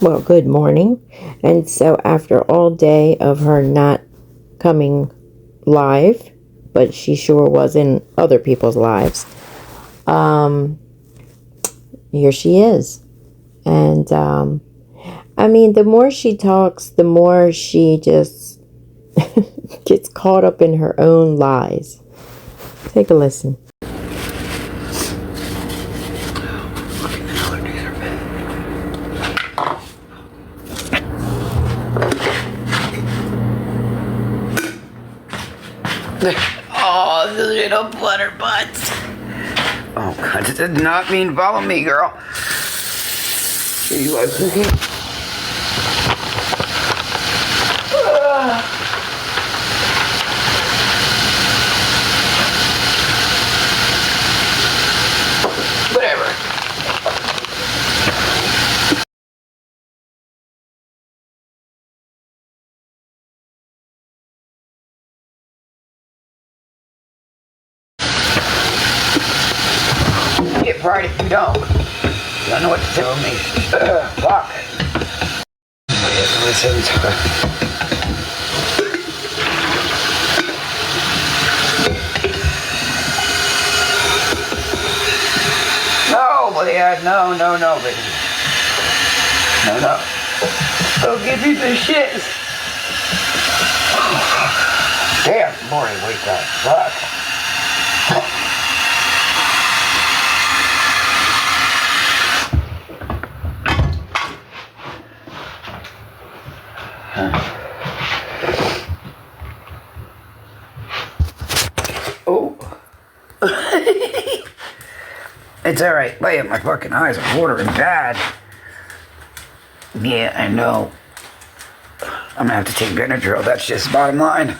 Well, good morning. And so after all day of her not coming live, but she sure was in other people's lives, here she is. And I mean, the more she talks, the more she just gets caught up in her own lies. Take a listen. Oh, the little butter butts. Oh, God, it did not mean follow me, girl. Are you like cookie? Whatever. Get right if you don't. You don't know what to tell me. Fuck. Listen to it. No, Leah, no, baby. No. I'll give you the shits. Damn, Lori, wake up. Fuck. Oh. It's alright. Leah, my fucking eyes are watering bad. Yeah, I know. I'm gonna have to take Benadryl. That's just bottom line.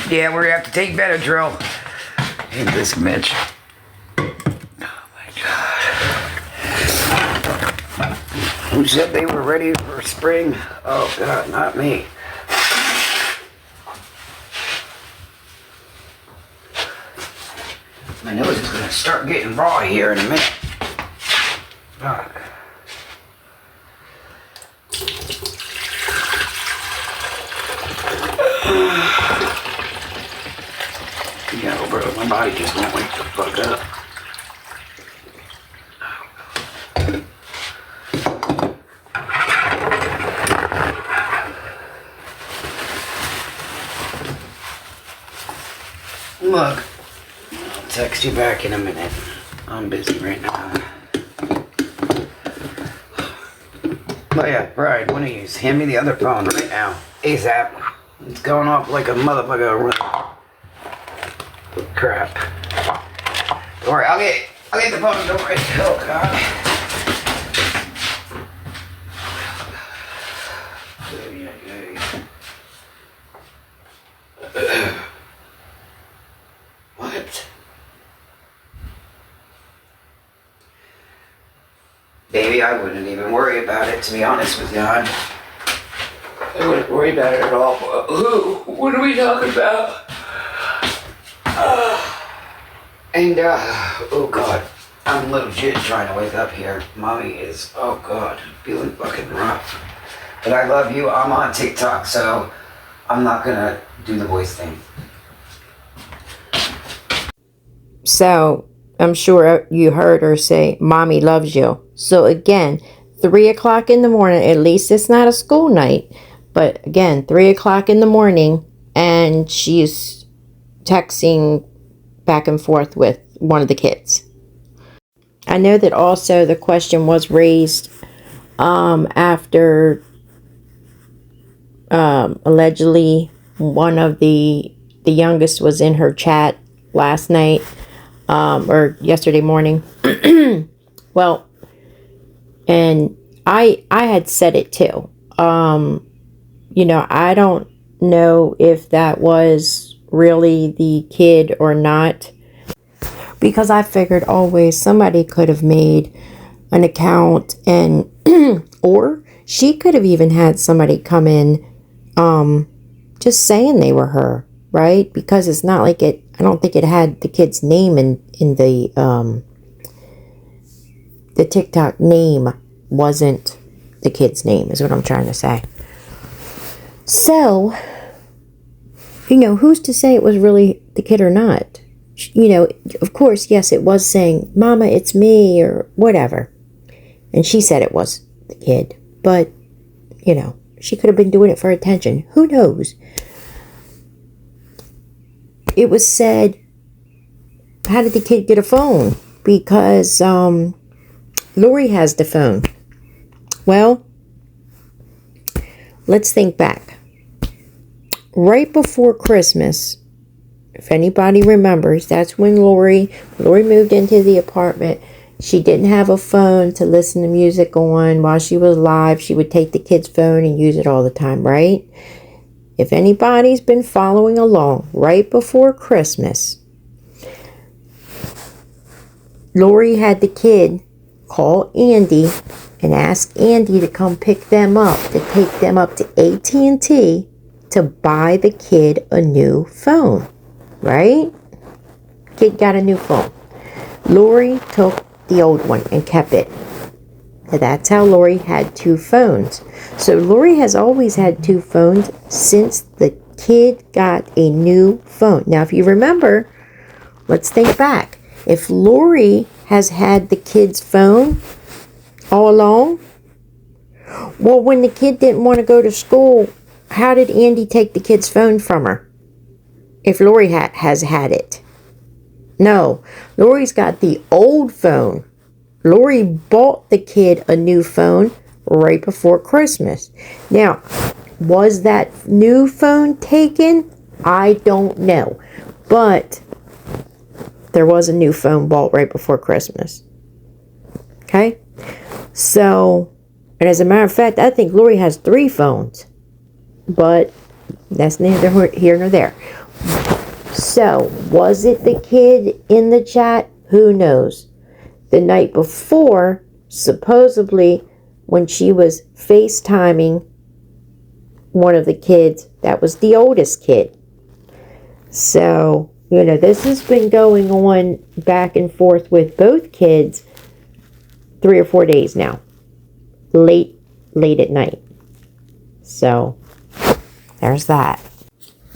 Yeah, we're gonna have to take Benadryl. Hey, this Mitch. Oh my God. Who said they were ready for spring? Oh God, not me. My nose is gonna start getting raw here in a minute. Fuck. Yeah, bro, my body just won't wake the fuck up. Look, I'll text you back in a minute. I'm busy right now. Oh yeah, right, one of you, hand me the other phone right now. ASAP. It's going off like a motherfucker. Crap. Don't worry, I'll get the phone. Don't worry. Oh God. What? Baby, I wouldn't even worry about it, to be honest with you, hon. I wouldn't worry about it at all. Who? What are we talking about? Oh God, I'm legit trying to wake up here. Mommy is, oh God, feeling fucking rough. But I love you. I'm on TikTok, so I'm not gonna do the voice thing. So I'm sure you heard her say, Mommy loves you. So again, 3 o'clock in the morning, at least it's not a school night. But again, 3 o'clock in the morning, and she's texting back and forth with one of the kids. I know that also the question was raised after allegedly one of the youngest was in her chat last night or yesterday morning. Well, and I had said it too. You know, I don't know if that was really the kid or not, because I figured always somebody could have made an account and or she could have even had somebody come in just saying they were her, right? Because it's not like it, I don't think it had the kid's name in the TikTok name wasn't the kid's name is what I'm trying to say. So, who's to say it was really the kid or not? Of course, yes, it was saying, Mama, it's me, or whatever. And she said it was the kid. But, she could have been doing it for attention. Who knows? It was said, how did the kid get a phone? Because Lori has the phone. Well, let's think back. Right before Christmas, if anybody remembers, that's when Lori moved into the apartment. She didn't have a phone to listen to music on while she was alive. She would take the kid's phone and use it all the time, right? If anybody's been following along, right before Christmas, Lori had the kid call Andy and ask Andy to come pick them up, to take them up to AT&T to buy the kid a new phone, right? Kid got a new phone. Lori took the old one and kept it. That's how Lori had two phones. So Lori has always had two phones since the kid got a new phone. Now, if you remember, let's think back. If Lori has had the kid's phone all along, well, when the kid didn't want to go to school, how did Andy take the kid's phone from her? If Lori has had it. No, Lori's got the old phone. Lori bought the kid a new phone right before Christmas. Now, was that new phone taken? I don't know. But there was a new phone bought right before Christmas. Okay? So, and as a matter of fact, I think Lori has 3 phones. But that's neither here nor there. So, was it the kid in the chat? Who knows? The night before, supposedly, when she was FaceTiming one of the kids, that was the oldest kid. So, this has been going on back and forth with both kids 3 or 4 days now. Late at night. So, there's that.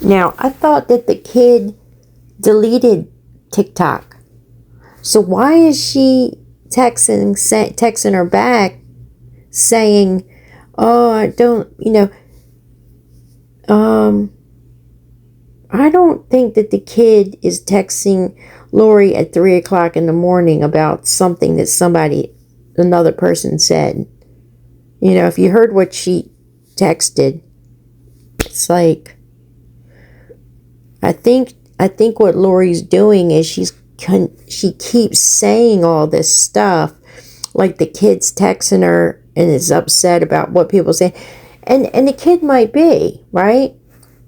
Now, I thought that the kid deleted TikTok. So why is she texting her back saying, oh, I don't think that the kid is texting Lori at 3 o'clock in the morning about something that another person said. If you heard what she texted, it's like, I think what Lori's doing is she keeps saying all this stuff, like the kid's texting her and is upset about what people say, and the kid might be right,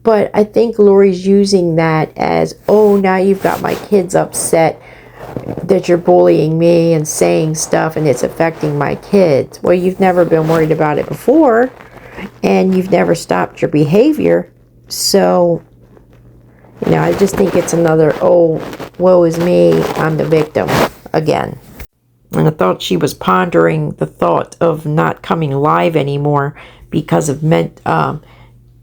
but I think Lori's using that as, oh, now you've got my kids upset that you're bullying me and saying stuff and it's affecting my kids. Well, you've never been worried about it before, and you've never stopped your behavior, so. I just think it's another, oh, woe is me, I'm the victim, again. And I thought she was pondering the thought of not coming live anymore because of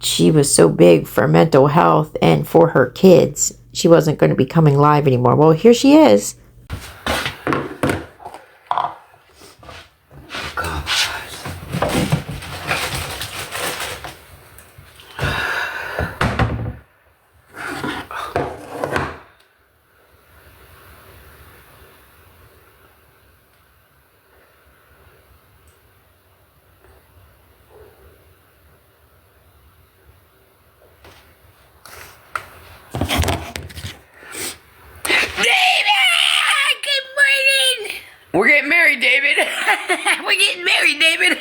she was so big for mental health and for her kids. She wasn't going to be coming live anymore. Well, here she is. We're getting married, David. We're getting married, David.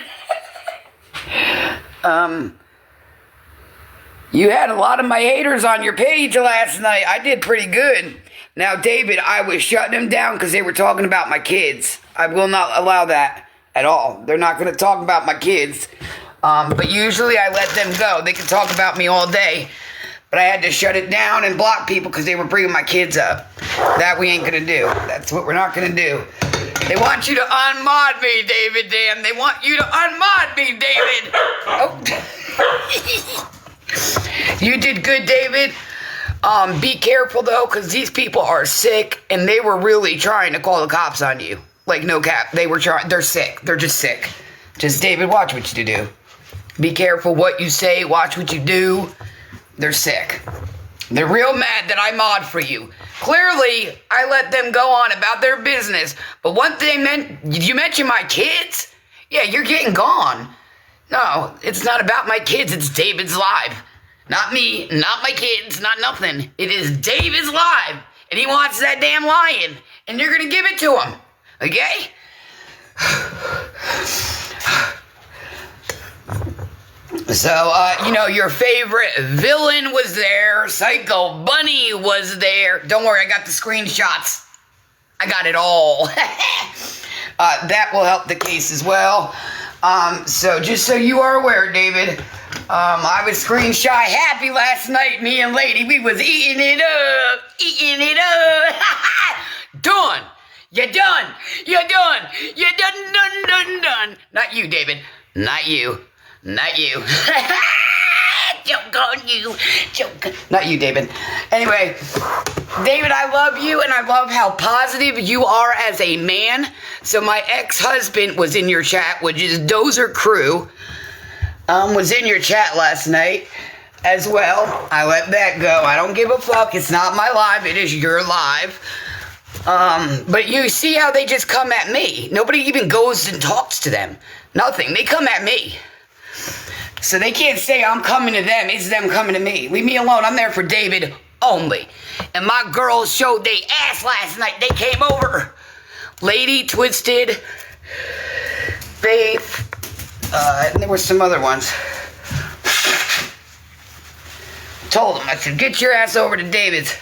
You had a lot of my haters on your page last night. I did pretty good. Now, David, I was shutting them down because they were talking about my kids. I will not allow that at all. They're not going to talk about my kids. But usually I let them go. They can talk about me all day. But I had to shut it down and block people because they were bringing my kids up. That we ain't going to do. That's what we're not going to do. They want you to unmod me, David. Damn, they want you to unmod me, David. Oh. You did good, David. Be careful though, because these people are sick, and they were really trying to call the cops on you. Like, no cap. They were trying. They're sick. They're just sick. Just, David, watch what you do. Be careful what you say. Watch what you do. They're sick. They're real mad that I mod for you. Clearly, I let them go on about their business. But one thing, did you mention my kids? Yeah, you're getting gone. No, it's not about my kids. It's David's live. Not me, not my kids, not nothing. It is David's live. And he wants that damn lion. And you're going to give it to him. Okay? So, your favorite villain was there. Psycho Bunny was there. Don't worry, I got the screenshots. I got it all. That will help the case as well. So just so you are aware, David, I was screenshot happy last night. Me and Lady, we was eating it up. Done. You're done. You're done. You're done. Not you, David. Not you. Joke on you. Not you, David. Anyway, David, I love you, and I love how positive you are as a man. So my ex-husband was in your chat, which is Dozer Crew, was in your chat last night as well. I let that go. I don't give a fuck. It's not my live. It is your live. But you see how they just come at me. Nobody even goes and talks to them. Nothing. They come at me. So they can't say I'm coming to them. It's them coming to me. Leave me alone. I'm there for David only. And my girls showed they ass last night. They came over. Lady, Twisted, Faith, and there were some other ones. Told them, I said, get your ass over to David's.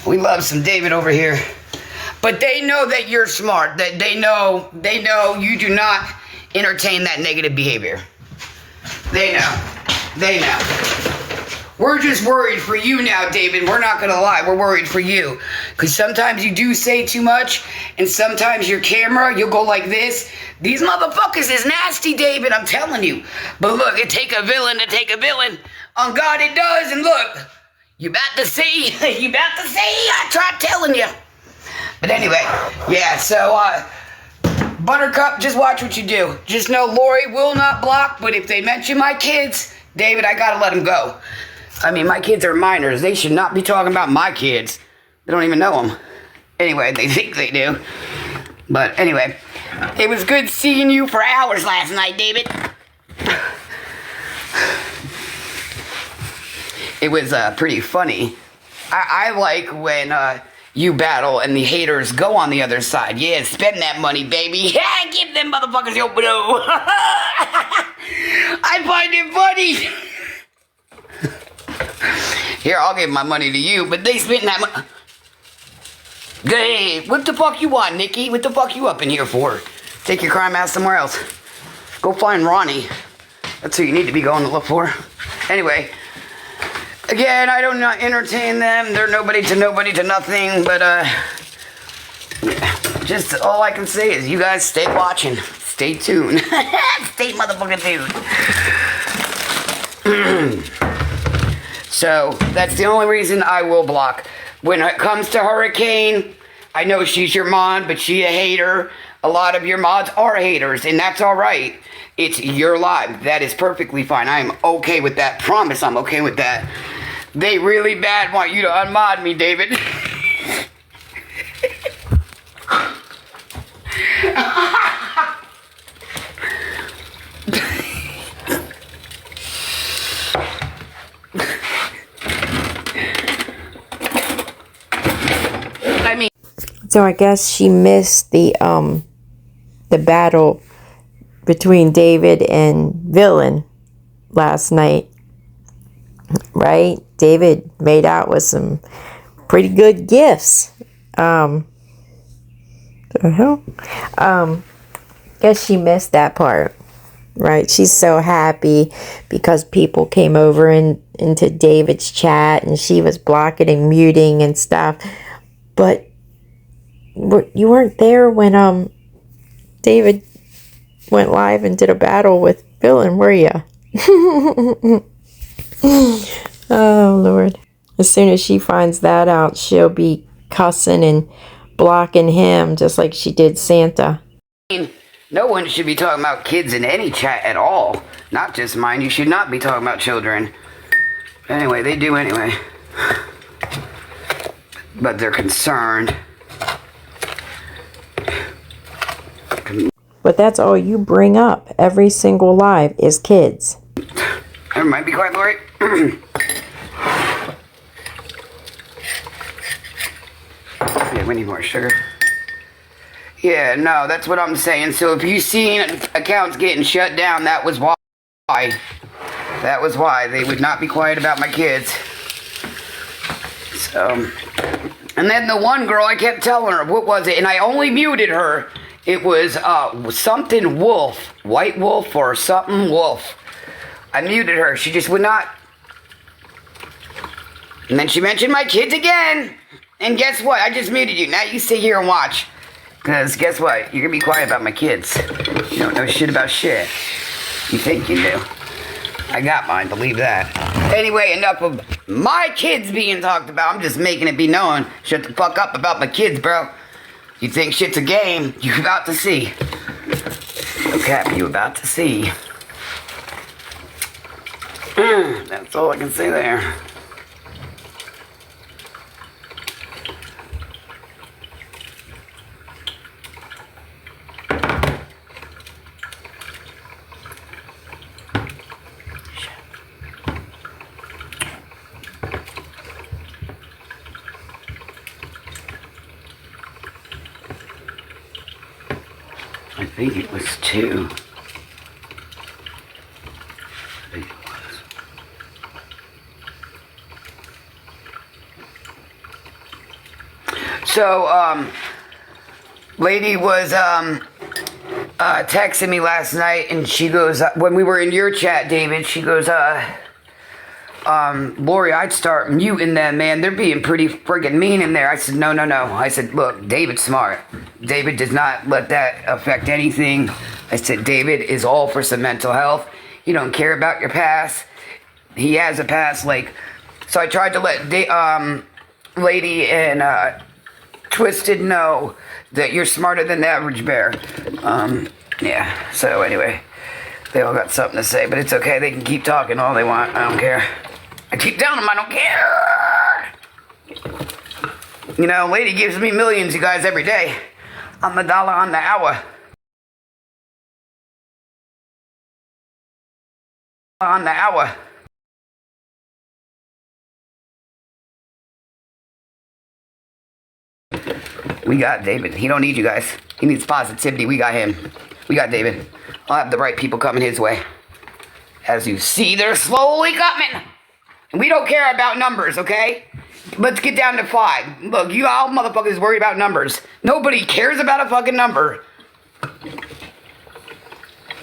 We love some David over here. But they know that you're smart. That they know you do not entertain that negative behavior. They know. We're just worried for you now, David. We're not going to lie. We're worried for you. Because sometimes you do say too much. And sometimes your camera, you'll go like this. These motherfuckers is nasty, David. I'm telling you. But look, it take a villain to take a villain. On God, it does. And look, you about to see. I tried telling you. But anyway, yeah, so, Buttercup, just watch what you do. Just know Lori will not block, but if they mention my kids, David, I gotta let them go. I mean, my kids are minors. They should not be talking about my kids. They don't even know them. Anyway, they think they do. But anyway, it was good seeing you for hours last night, David. It was pretty funny. I like when you battle and the haters go on the other side. Yeah, spend that money, baby. Yeah, give them motherfuckers your blow. I find it funny. Here, I'll give my money to you, but they spent that money. Hey, what the fuck you want, Nikki? What the fuck you up in here for? Take your crime ass somewhere else. Go find Ronnie. That's who you need to be going to look for. Anyway, again, I don't entertain them. They're nobody to nothing, but just all I can say is you guys stay watching. Stay tuned. Stay motherfucking tuned. So, that's the only reason I will block. When it comes to Hurricane, I know she's your mod, but she a hater. A lot of your mods are haters, and that's alright. It's your live. That is perfectly fine. I am okay with that. Promise I'm okay with that. They really bad want you to unmod me, David. So I guess she missed the battle between David and Villain last night, right? David made out with some pretty good gifts. The hell? Guess she missed that part, right? She's so happy because people came over into David's chat and she was blocking and muting and stuff. But you weren't there when David went live and did a battle with Villain, were you? Oh, Lord. As soon as she finds that out, she'll be cussing and blocking him just like she did Santa. No one should be talking about kids in any chat at all. Not just mine. You should not be talking about children. Anyway, they do anyway. But they're concerned. But that's all you bring up every single live is kids. Never mind, be quiet, Lori. Yeah, we need more sugar. Yeah, no, that's what I'm saying. So if you've seen accounts getting shut down, that was why. That was why. They would not be quiet about my kids. So, and then the one girl, I kept telling her, what was it? And I only muted her. It was something wolf. White wolf or something wolf. I muted her. She just would not. And then she mentioned my kids again. And guess what? I just muted you. Now you sit here and watch. Because guess what? You're going to be quiet about my kids. You don't know shit about shit. You think you do. I got mine. Believe that. Anyway, enough of my kids being talked about. I'm just making it be known. Shut the fuck up about my kids, bro. You think shit's a game? You're about to see. No cap, you about to see. That's all I can say there. I think it was 2. I think it was. So, lady was, texting me last night and she goes, when we were in your chat, David, she goes, Lori, I'd start muting them, man. They're being pretty friggin' mean in there. I said, no. I said, look, David's smart. David does not let that affect anything. I said, David is all for some mental health. You don't care about your past. He has a past, like, so I tried to let Lady and Twisted know that you're smarter than the average bear. Yeah, so anyway, they all got something to say, but it's okay. They can keep talking all they want. I don't care. I keep telling them I don't care. You know, Lady gives me millions, you guys, every day. On the dollar on the hour. On the hour. We got David. He don't need you guys. He needs positivity. We got him. We got David. I'll have the right people coming his way. As you see, they're slowly coming. And we don't care about numbers, okay? Let's get down to 5. Look, you all motherfuckers worry about numbers. Nobody cares about a fucking number.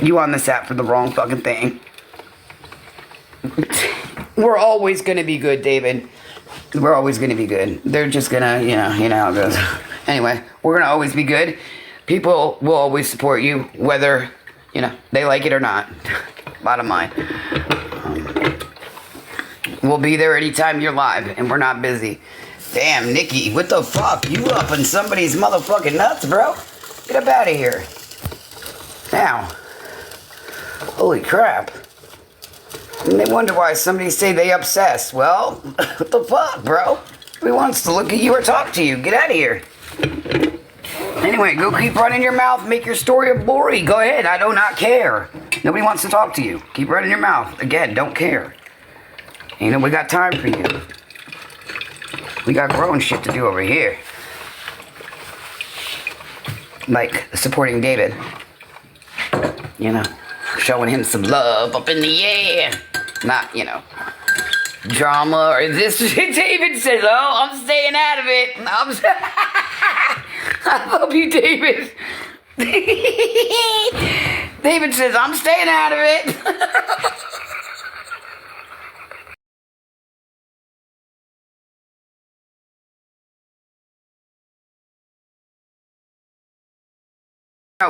You on this app for the wrong fucking thing. We're always gonna be good, David. We're always gonna be good. They're just gonna, you know how it goes. Anyway, we're gonna always be good. People will always support you, whether, they like it or not. Bottom line. We'll be there anytime you're live, and we're not busy. Damn, Nikki, what the fuck? You up in somebody's motherfucking nuts, bro? Get up out of here. Now. Holy crap. And they wonder why somebody say they obsessed. Well, what the fuck, bro? Nobody wants to look at you or talk to you. Get out of here. Anyway, go keep running your mouth. Make your story of Lori. Go ahead. I do not care. Nobody wants to talk to you. Keep running your mouth. Again, don't care. We got time for you. We got growing shit to do over here. Like supporting David. Showing him some love up in the air. Not, drama or this. David says, oh, I'm staying out of it. I love you, David. David says, I'm staying out of it.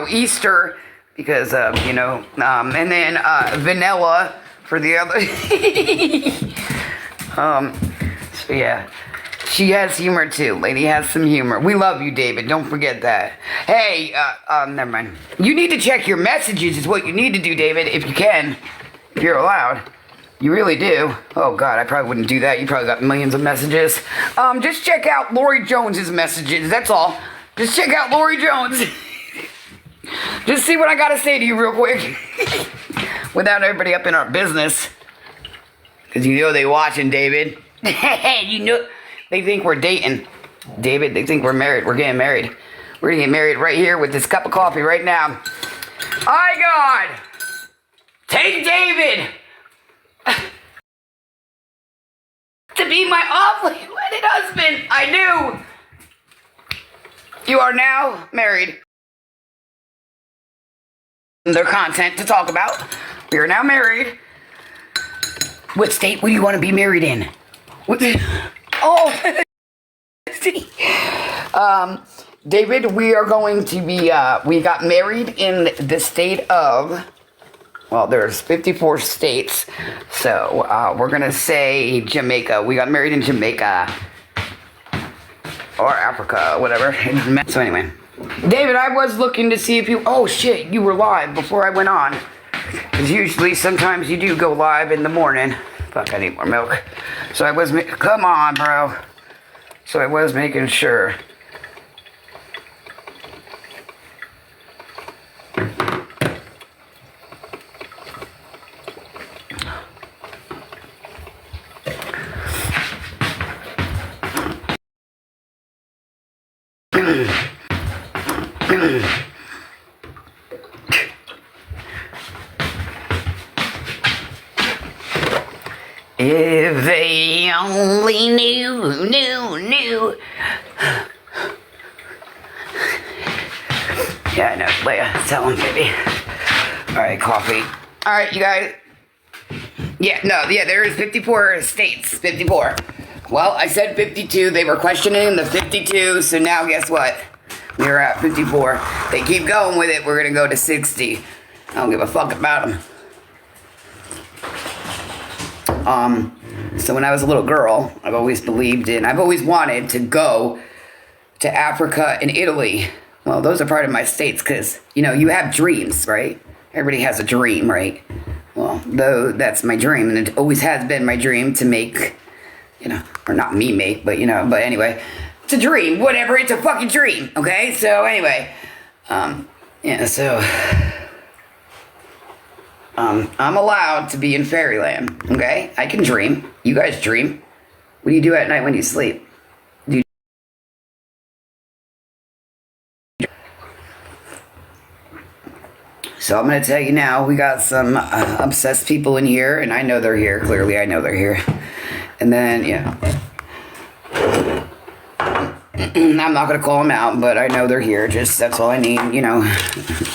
Easter because and then vanilla for the other. So yeah, she has humor too. Lady has some humor. We love you, David. Don't forget that. Hey, never mind. You need to check your messages is what you need to do, David, if you can. If you're allowed. You really do. Oh God, I probably wouldn't do that. You probably got millions of messages. Just check out Lori Jones's messages, that's all. Just check out Lori Jones. Just see what I gotta say to you real quick. Without everybody up in our business. Because you know they watching, David. You know, they think we're dating. David, they think we're married. We're getting married. We're gonna get married right here with this cup of coffee right now. My God! Take David! To be my awfully wedded husband. I do. You are now married. Their content to talk about. We are now married. What state would you want to be married in? David, we are going to be, we got married in the state of, well, there's 54 states, so we're going to say Jamaica. We got married in Jamaica, or Africa, whatever. So anyway, David, I was looking to see if you, oh shit, you were live before I went on. Because usually, sometimes you do go live in the morning. Fuck, I need more milk. So I was, come on, bro. So I was making sure. If they only knew. Yeah, I know, Leia, tell them, baby. Alright, coffee. Alright, you guys. There is 54 states. 54. Well, I said 52. They were questioning the 52, so now guess what? We're at 54. They keep going with it, we're gonna go to 60. I don't give a fuck about them. So when I was a little girl, I've always wanted to go to Africa and Italy. Well, those are part of my states because, you have dreams, right? Everybody has a dream, right? Well, that's my dream, and it always has been my dream to make, or not me make, but anyway, it's a dream, whatever, it's a fucking dream, okay? So anyway, I'm allowed to be in fairyland, okay? I can dream. You guys dream. What do you do at night when you sleep? So I'm going to tell you now, we got some obsessed people in here, and I know they're here. Clearly, I know they're here. And then, I'm not going to call them out, but I know they're here. Just, that's all I need,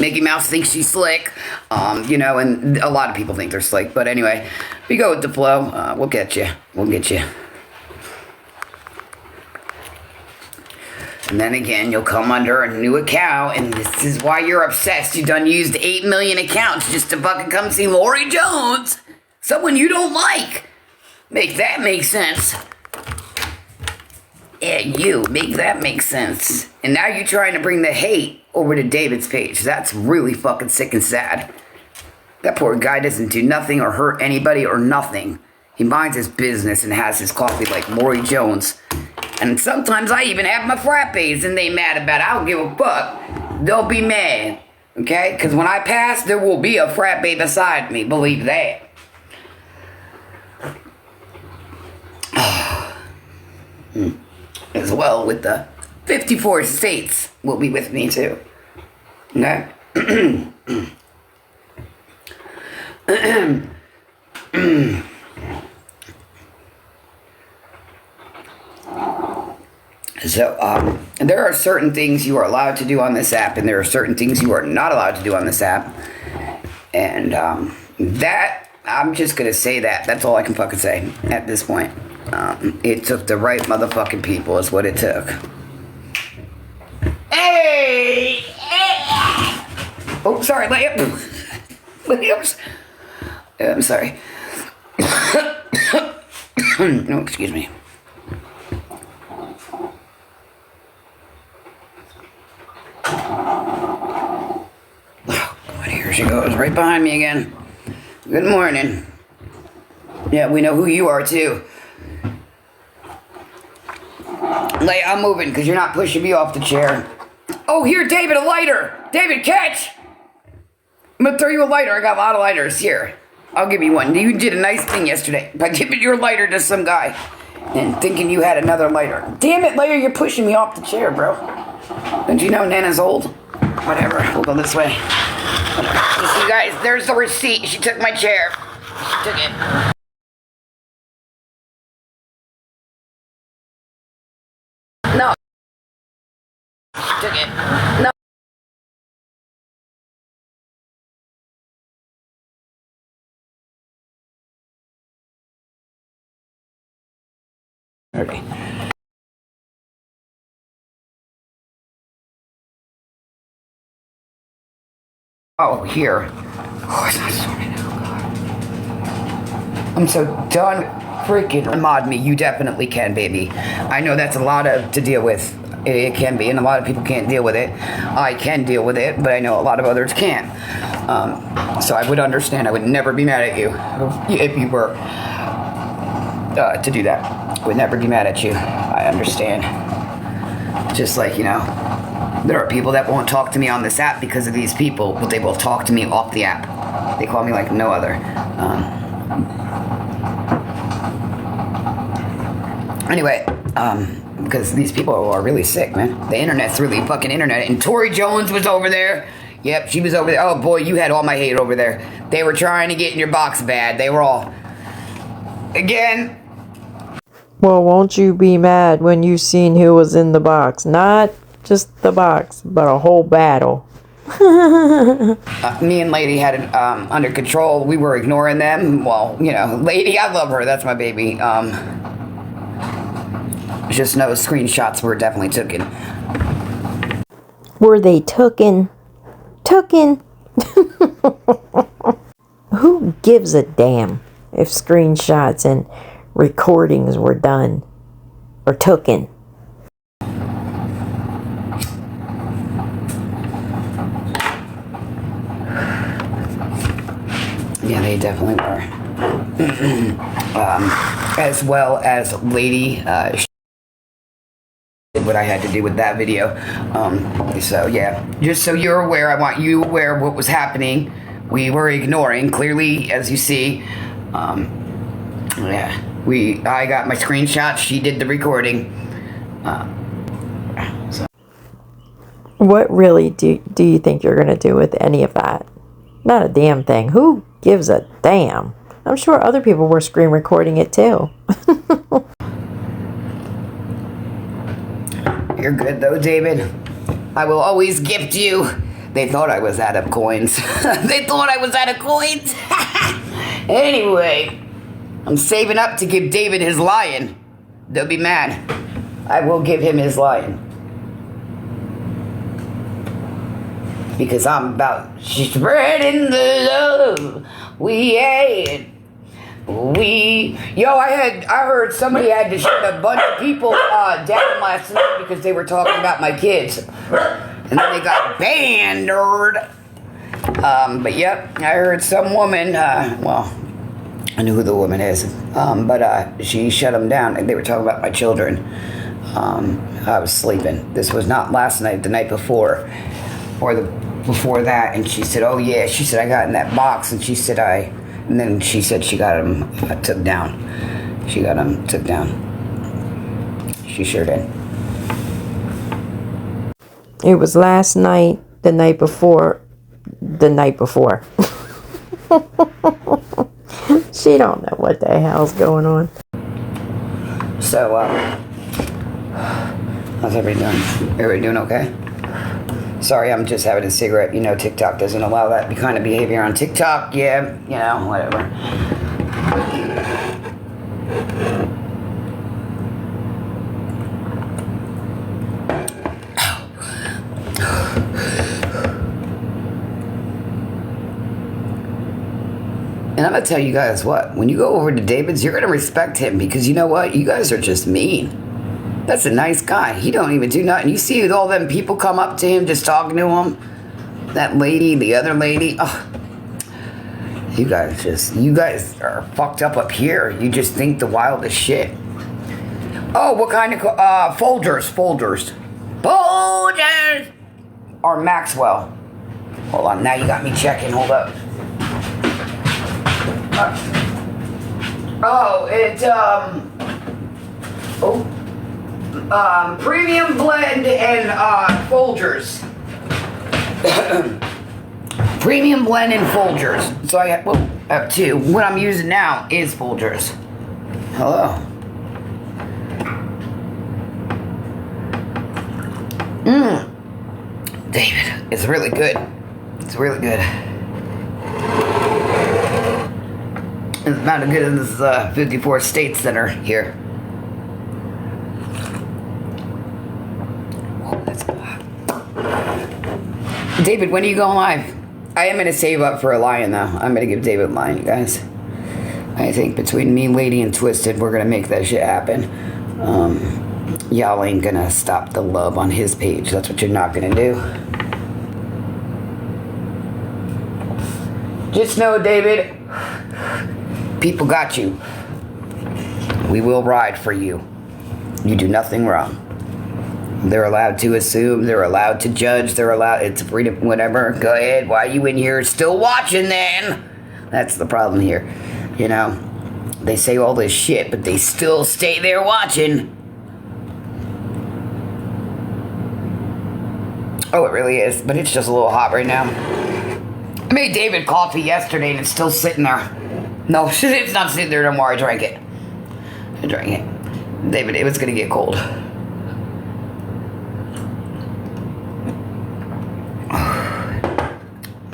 Mickey Mouse thinks she's slick, and a lot of people think they're slick. But anyway, we go with the flow. We'll get you. We'll get you. And then again, you'll come under a new account, and this is why you're obsessed. You done used 8 million accounts just to fucking come see Lori Jones. Someone you don't like. Make that make sense. Yeah, you. Make that make sense. And now you're trying to bring the hate over to David's page. That's really fucking sick and sad. That poor guy doesn't do nothing or hurt anybody or nothing. He minds his business and has his coffee like Lori Jones. And sometimes I even have my frappes and they mad about it. I don't give a fuck. They'll be mad. Okay? Because when I pass, there will be a frappe beside me. Believe that. As well with the 54 states will be with me too. Okay? So, there are certain things you are allowed to do on this app, and there are certain things you are not allowed to do on this app. And, I'm just gonna say that. That's all I can fucking say at this point. It took the right motherfucking people is what it took. Hey! Oh, sorry, layup. I'm sorry. No, excuse me. Oh, God, here she goes, right behind me again. Good morning. Yeah, we know who you are, too. I'm moving because you're not pushing me off the chair. Oh, here, David, a lighter. David, catch. I'm going to throw you a lighter. I got a lot of lighters. Here, I'll give you one. You did a nice thing yesterday by giving your lighter to some guy and thinking you had another lighter. Damn it, lighter, you're pushing me off the chair, bro. Don't you know Nana's old? Whatever, we'll go this way. You guys, there's the receipt. She took my chair. She took it. No. She took it. No. Okay. Oh, here. Oh, it's not sorted out, God. I'm so done freaking mod me. You definitely can, baby. I know that's a lot to deal with. It can be, and a lot of people can't deal with it. I can deal with it, but I know a lot of others can't. So I would understand. I would never be mad at you if you were to do that. I would never be mad at you. I understand. Just like, you know, there are people that won't talk to me on this app because of these people, but they will talk to me off the app. They call me like no other. Anyway, because these people are really sick, man. The internet's really fucking internet. And Tori Jones was over there. Yep, she was over there. Oh boy, you had all my hate over there. They were trying to get in your box bad. They were all... Again... Well, won't you be mad when you seen who was in the box? Not just the box, but a whole battle. Me and Lady had it under control. We were ignoring them. Well, you know, Lady, I love her. That's my baby. Just know screenshots were definitely taken. Were they tooken? Tooken? Who gives a damn if screenshots and recordings were done or tooken? Yeah, they definitely were. As well as Lady did what I had to do with that video. So yeah, just so you're aware, I want you aware of what was happening. We were ignoring, clearly, as you see. Yeah, I got my screenshot. She did the recording. So. What really do you think you're gonna do with any of that? Not a damn thing. Who gives a damn? I'm sure other people were screen recording it too. You're good though, David. I will always gift you. They thought I was out of coins. They thought I was out of coins. Anyway, I'm saving up to give David his lion. They'll be mad. I will give him his lion. Because I'm about spreading the love we had. I heard somebody had to shut a bunch of people down last night because they were talking about my kids. And then they got banned. But yep, I heard some woman, well, I knew who the woman is, but she shut them down and they were talking about my children. I was sleeping. This was not last night, the night before, or before that, and she said, oh yeah, she said, I got in that box, and she said, and then she said she got him took down. She got him took down. She sure did. It was last night, the night before, the night before. She don't know what the hell's going on. So, how's everybody doing? Everybody doing okay? Sorry, I'm just having a cigarette. You know, TikTok doesn't allow that kind of behavior on TikTok. Yeah, you know, whatever. And I'm going to tell you guys what. When you go over to David's, you're going to respect him because you know what? You guys are just mean. That's a nice guy. He don't even do nothing. You see all them people come up to him just talking to him? That lady, the other lady. Oh, you guys are fucked up here. You just think the wildest shit. Oh, what kind of, Folgers. Or Maxwell. Hold on, now you got me checking, hold up. Premium blend and, Folgers. Premium blend and Folgers. So I have two. What I'm using now is Folgers. Hello. David, it's really good. It's really good. It's about as good as 54 states that are here. Oh, that's hot. David, when are you going live? I am going to save up for a lion, though. I'm going to give David a lion, you guys. I think between me, Lady, and Twisted, we're going to make that shit happen. Y'all ain't going to stop the love on his page. That's what you're not going to do. Just know, David, people got you. We will ride for you. You do nothing wrong. They're allowed to assume. They're allowed to judge. They're allowed. It's freedom, whatever. Go ahead. Why are you in here still watching then? That's the problem here. You know, they say all this shit, but they still stay there watching. Oh, it really is. But it's just a little hot right now. I made David coffee yesterday and it's still sitting there. No, it's not sitting there no more. I drank it. David, it was going to get cold.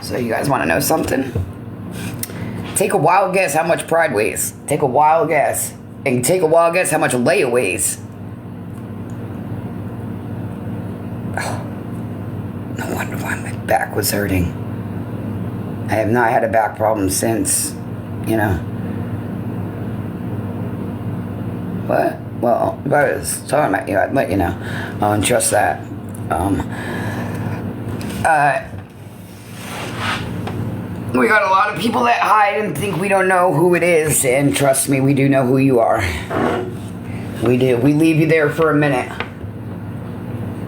So you guys want to know something? Take a wild guess how much Pride weighs. Take a wild guess. And take a wild guess how much Leia weighs. Oh, no wonder why my back was hurting. I have not had a back problem since, you know. But, well, if I was talking about you, I'd let you know. And trust that. We got a lot of people that hide and think we don't know who it is. And trust me, we do know who you are. We do. We leave you there for a minute.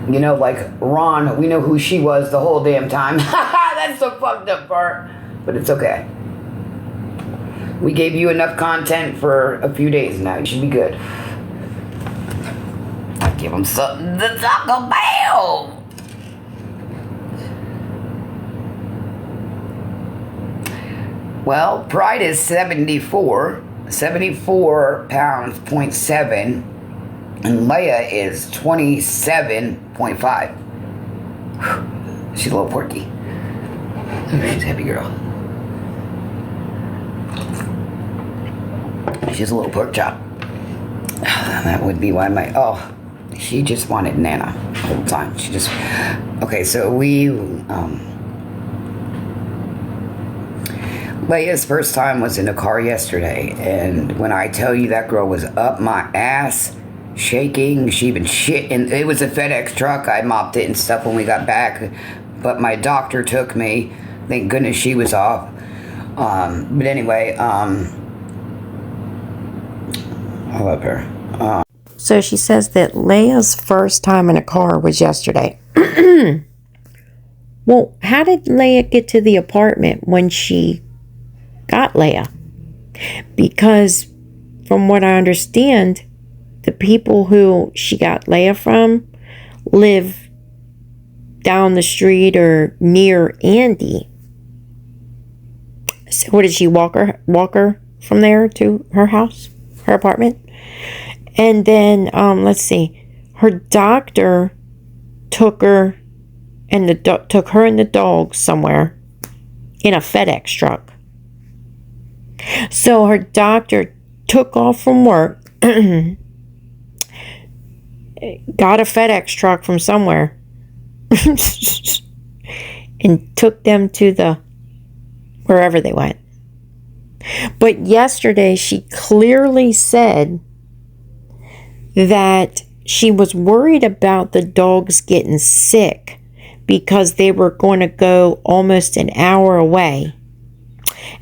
You know, like Ron, we know who she was the whole damn time. That's the fucked up part. But it's okay. We gave you enough content for a few days now. You should be good. Give them something to talk about. Well, Pride is 74 pounds, 0.7. And Leia is 27.5. She's a little quirky. She's a happy girl. She's a little pork chop. That would be why she just wanted Nana the whole time. She just, okay, so Leia's first time was in a car yesterday, and when I tell you that girl was up my ass, shaking, she even shit, and it was a FedEx truck. I mopped it and stuff when we got back, but my doctor took me. Thank goodness she was off. But anyway, I love her. So she says that Leia's first time in a car was yesterday. Well, how did Leia get to the apartment when she got Leia? Because from what I understand, the people who she got Leia from live down the street or near Andy. So what did she walk her from there to her house, her apartment? And then let's see, her doctor took her and took her and the dog somewhere in a FedEx truck. So her doctor took off from work, got a FedEx truck from somewhere, and took them to wherever they went. But yesterday she clearly said that she was worried about the dogs getting sick because they were going to go almost an hour away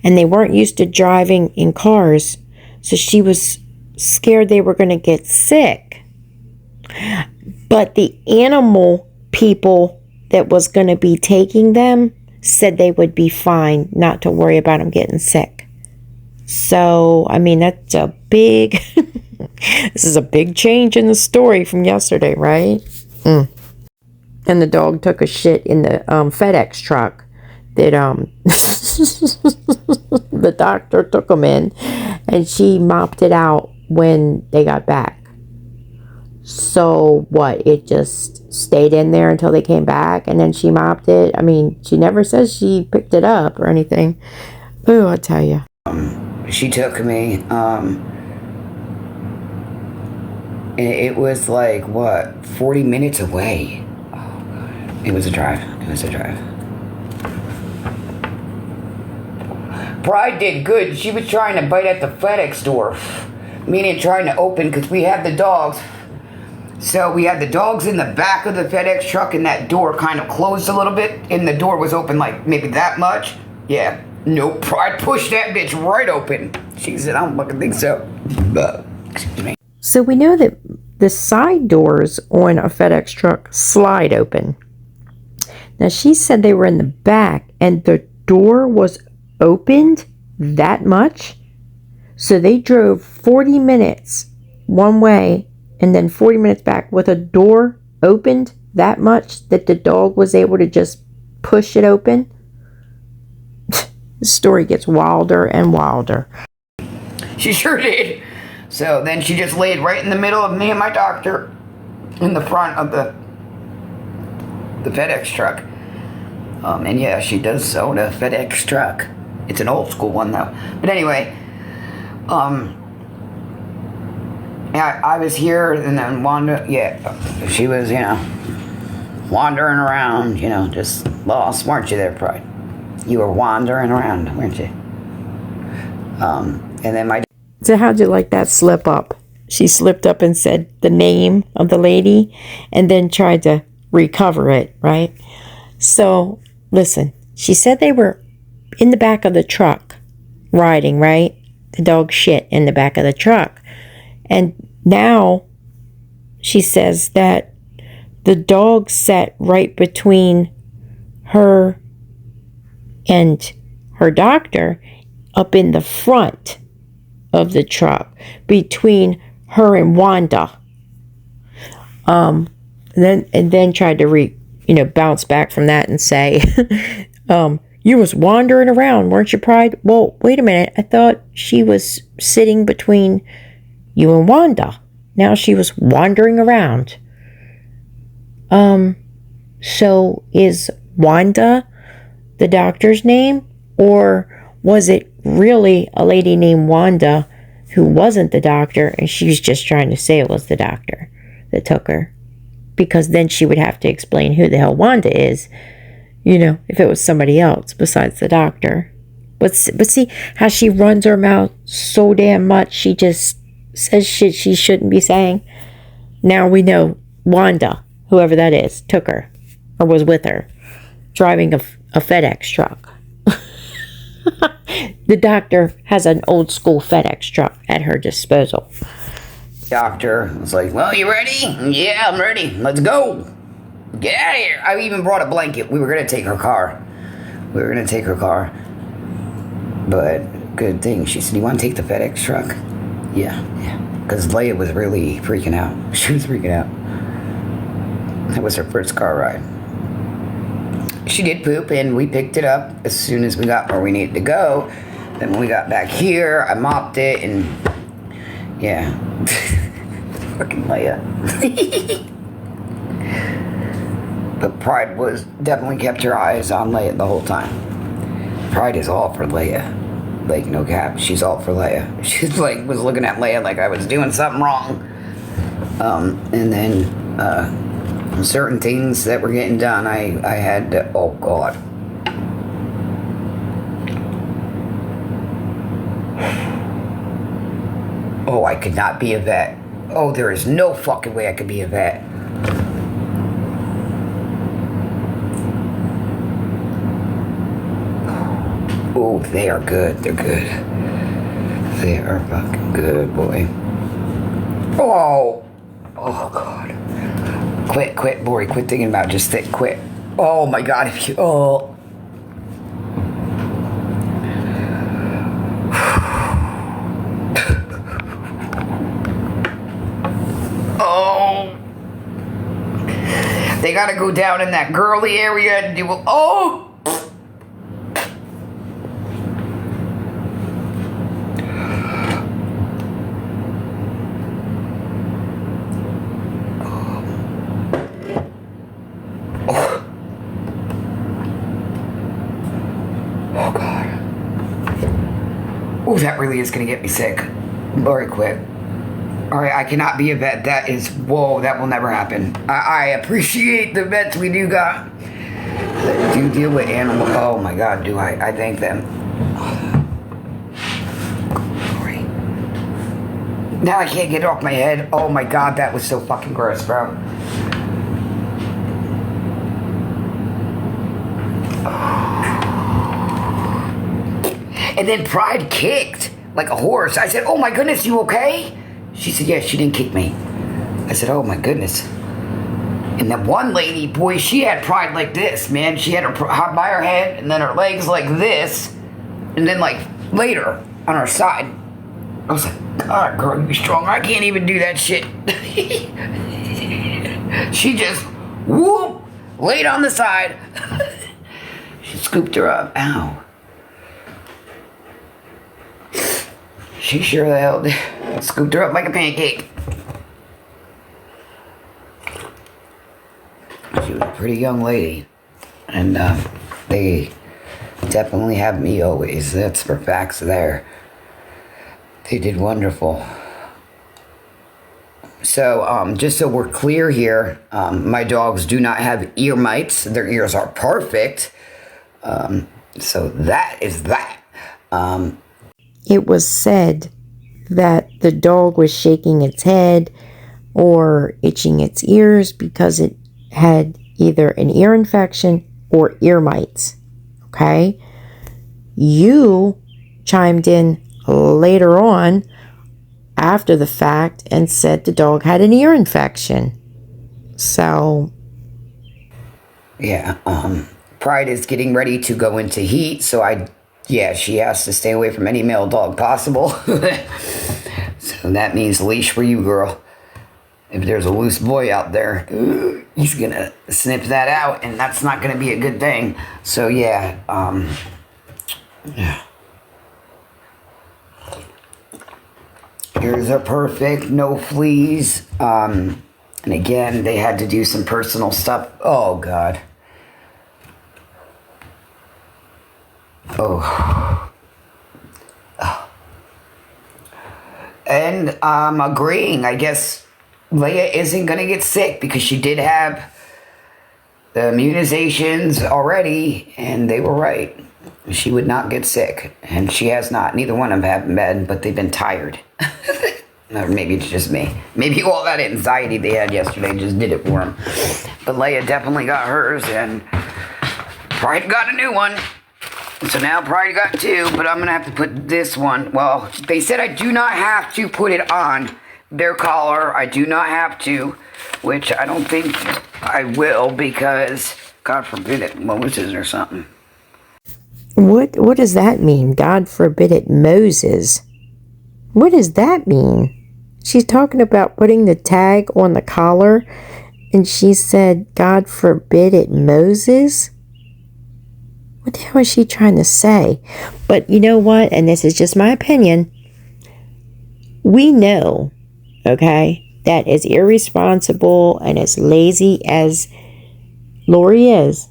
and they weren't used to driving in cars. So she was scared they were going to get sick. But the animal people that was going to be taking them said they would be fine, not to worry about them getting sick. So, I mean, that's a big, this is a big change in the story from yesterday, right? And the dog took a shit in the FedEx truck that the doctor took him in, and she mopped it out when they got back. So what, it just stayed in there until they came back and then she mopped it? I mean, she never says she picked it up or anything. Ooh, I tell you. She took me, it was like, what, 40 minutes away. Oh, God. It was a drive. Pride did good. She was trying to bite at the FedEx door. Meaning trying to open, because we had the dogs. So we had the dogs in the back of the FedEx truck, and that door kind of closed a little bit, and the door was open like maybe that much. Yeah. Nope. Pride pushed that bitch right open. She said, I don't fucking think so. Excuse me. So we know that the side doors on a FedEx truck slide open. Now she said they were in the back and the door was opened that much. So they drove 40 minutes one way and then 40 minutes back with a door opened that much that the dog was able to just push it open. The story gets wilder and wilder. She sure did. So then she just laid right in the middle of me and my doctor in the front of the FedEx truck. And yeah, she does own a FedEx truck. It's an old school one though. But anyway, I was here and then Wanda, she was, wandering around, just lost, weren't you there, Pride? You were wandering around, weren't you? And then So how'd you like that slip up? She slipped up and said the name of the lady and then tried to recover it, right? So, listen, she said they were in the back of the truck riding, right? The dog shit in the back of the truck. And now she says that the dog sat right between her and her doctor up in the front of the truck between her and Wanda. And then tried to bounce back from that and say, you was wandering around, weren't you, Pride? Well, wait a minute. I thought she was sitting between you and Wanda. Now she was wandering around. So is Wanda the doctor's name? Or was it really a lady named Wanda who wasn't the doctor and she was just trying to say it was the doctor that took her? Because then she would have to explain who the hell Wanda is, if it was somebody else besides the doctor. But see how she runs her mouth so damn much, she just says shit she shouldn't be saying. Now we know Wanda, whoever that is, took her or was with her driving a FedEx truck. The doctor has an old school FedEx truck at her disposal. Doctor was like, well, you ready? Yeah, I'm ready. Let's go. Get out of here. I even brought a blanket. We were going to take her car. But good thing. She said, you want to take the FedEx truck? Yeah. Because Leia was really freaking out. She was freaking out. That was her first car ride. She did poop, and we picked it up as soon as we got where we needed to go. Then when we got back here, I mopped it, and yeah. Fucking Leia. But Pride was definitely kept her eyes on Leia the whole time. Pride is all for Leia. Like, no cap, she's all for Leia. She's like, was looking at Leia like I was doing something wrong. And then, certain things that were getting done, I had to, oh God. Oh, I could not be a vet. Oh, there is no fucking way I could be a vet. Oh, they are good. They're good. They are fucking good, boy. Oh. Oh, God. Quit, Lori. Quit thinking about it. Just quit. Oh, my God. If you... Oh. Oh. They gotta go down in that girly area and do... Oh. Oh, God. Oh, that really is going to get me sick. Lori, quit. All right, I cannot be a vet. That is, whoa, that will never happen. I appreciate the vets we do got. That do deal with animals. Oh, my God, do I. I thank them. Lori. Now I can't get it off my head. Oh, my God, that was so fucking gross, bro. And then Pride kicked like a horse. I said, oh my goodness, you okay? She said, yeah, she didn't kick me. I said, oh my goodness. And that one lady, boy, she had Pride like this, man. She had her by her head and then her legs like this. And then like later on her side. I was like, God, girl, you strong. I can't even do that shit. She just, whoop, laid on the side. She scooped her up. Ow. She sure the hell did. Scooped her up like a pancake. She was a pretty young lady. And they definitely have me always. That's for facts there. They did wonderful. So, just so we're clear here, my dogs do not have ear mites. Their ears are perfect. So that is that. It was said that the dog was shaking its head or itching its ears because it had either an ear infection or ear mites. Okay? You chimed in later on after the fact and said the dog had an ear infection. So... yeah, Pride is getting ready to go into heat, so yeah, she has to stay away from any male dog possible. So that means leash for you, girl. If there's a loose boy out there, he's gonna snip that out, and that's not gonna be a good thing. So yeah, yeah. Ears are perfect, no fleas. And again, they had to do some personal stuff. Oh, God. Oh. And I'm agreeing. I guess Leia isn't going to get sick because she did have the immunizations already, and they were right. She would not get sick, and she has not. Neither one of them have been, but they've been tired. Or maybe it's just me. Maybe all that anxiety they had yesterday just did it for them. But Leia definitely got hers, and Pride got a new one. So now Pride got two, but I'm going to have to put this one. Well, they said I do not have to put it on their collar. I do not have to, which I don't think I will because, God forbid it, Moses or something. What does that mean? God forbid it, Moses. What does that mean? She's talking about putting the tag on the collar, and she said, God forbid it, Moses? What the hell is she trying to say? But you know what? And this is just my opinion. We know, okay, that as irresponsible and as lazy as Lori is,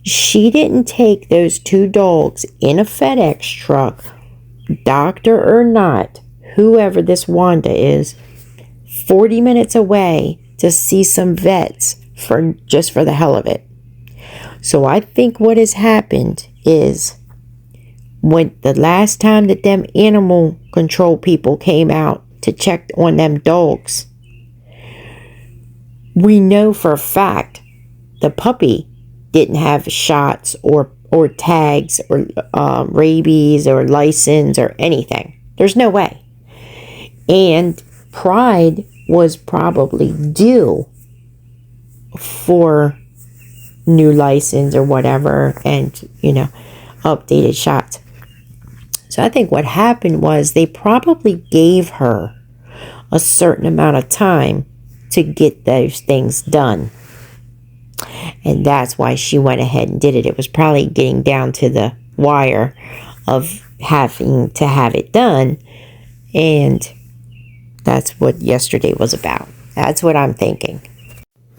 she didn't take those two dogs in a FedEx truck, doctor or not, whoever this Wanda is, 40 minutes away to see some vets just for the hell of it. So I think what has happened is when the last time that them animal control people came out to check on them dogs. We know for a fact the puppy didn't have shots or tags or rabies or license or anything. There's no way. And Pride was probably due for new license or whatever, and updated shots. So I think what happened was they probably gave her a certain amount of time to get those things done, and that's why she went ahead and did it. It was probably getting down to the wire of having to have it done, and that's what yesterday was about. That's what I'm thinking.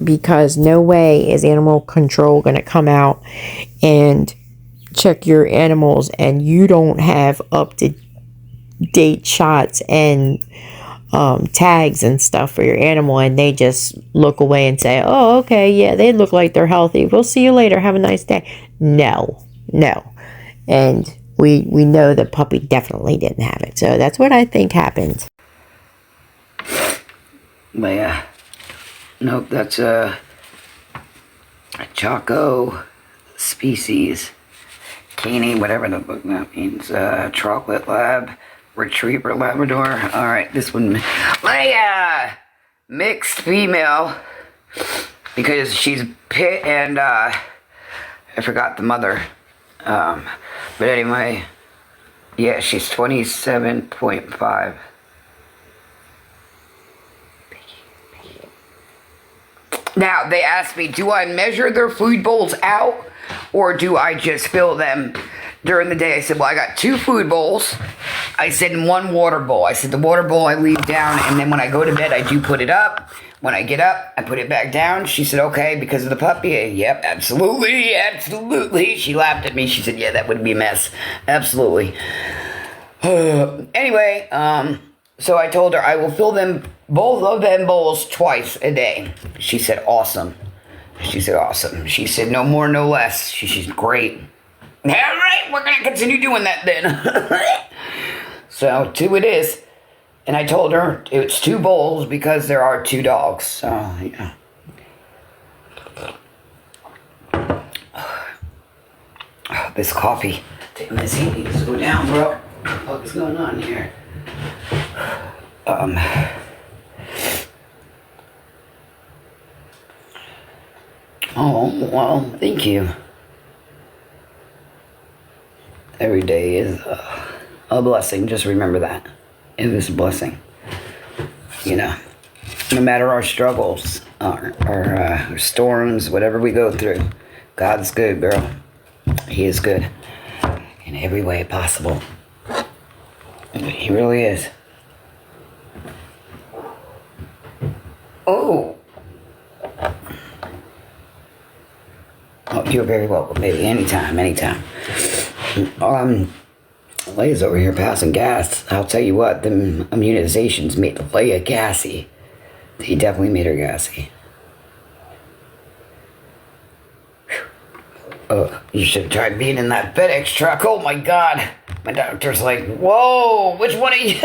Because no way is animal control going to come out and check your animals and you don't have up-to-date shots and tags and stuff for your animal, and they just look away and say, oh, okay, yeah, they look like they're healthy. We'll see you later. Have a nice day. No. And we know the puppy definitely didn't have it. So that's what I think happened. But yeah. Nope, that's a Choco species. Caney, whatever the book that means. Chocolate Lab, Retriever Labrador. Alright, this one. Leia! Mixed female. Because she's pit and, I forgot the mother. But anyway, yeah, she's 27.5. Now, they asked me, do I measure their food bowls out, or do I just fill them during the day? I said, well, I got 2 food bowls. I said, and 1 water bowl. I said, the water bowl I leave down, and then when I go to bed, I do put it up. When I get up, I put it back down. She said, okay, because of the puppy. Yep, absolutely. She laughed at me. She said, yeah, that would be a mess. Absolutely. Anyway, so I told her I will fill them, both of them bowls, twice a day. She said, awesome. She said, no more, no less. She's great. All right, we're going to continue doing that then. So 2 it is. And I told her it's 2 bowls because there are 2 dogs. So, yeah. This coffee. Damn, this heat needs to go down, bro. What's going on here? Oh, well, thank you. Every day is a blessing. Just remember that. It is a blessing. No matter our struggles, our storms, whatever we go through, God's good, bro. He is good in every way possible. He really is. Oh, you're very welcome, baby. Anytime. Leia's over here passing gas. I'll tell you what, them immunizations made Leia gassy. He definitely made her gassy. Oh, you should have tried being in that FedEx truck. Oh my God. My doctor's like, whoa, which one are you?